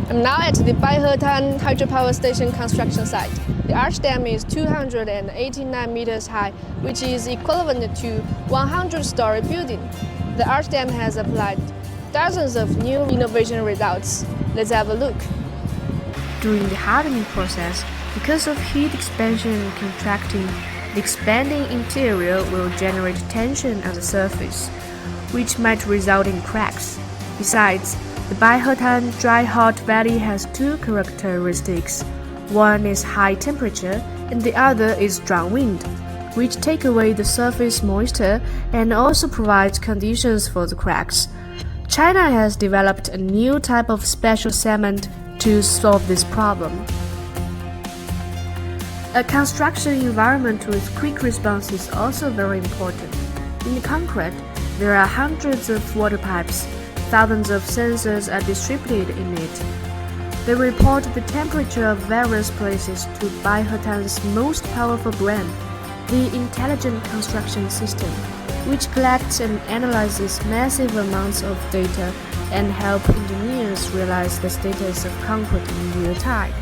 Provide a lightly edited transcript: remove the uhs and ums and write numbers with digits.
I'm now at the Than hydropower station construction site. The arch dam is 289 meters high, which is equivalent to 100-story building. The arch dam has applied dozens of new innovation results. Let's have a look. During the hardening process, because of heat expansion and contracting, the expanding interior will generate tension on the surface, which might result in cracks. Besides, the Than dry hot valley has two characteristics. One is high temperature and the other is strong wind, which take away the surface moisture and also provide conditions for the cracks. China has developed a new type of special cement to solve this problem. A construction environment with quick response is also very important. In the concrete, there are hundreds of water pipes. Thousands of sensors are distributed in it. They report the temperature of various places to Than's most powerful brain, the Intelligent Construction System, which collects and analyzes massive amounts of data and help engineers realize the status of concrete in real time.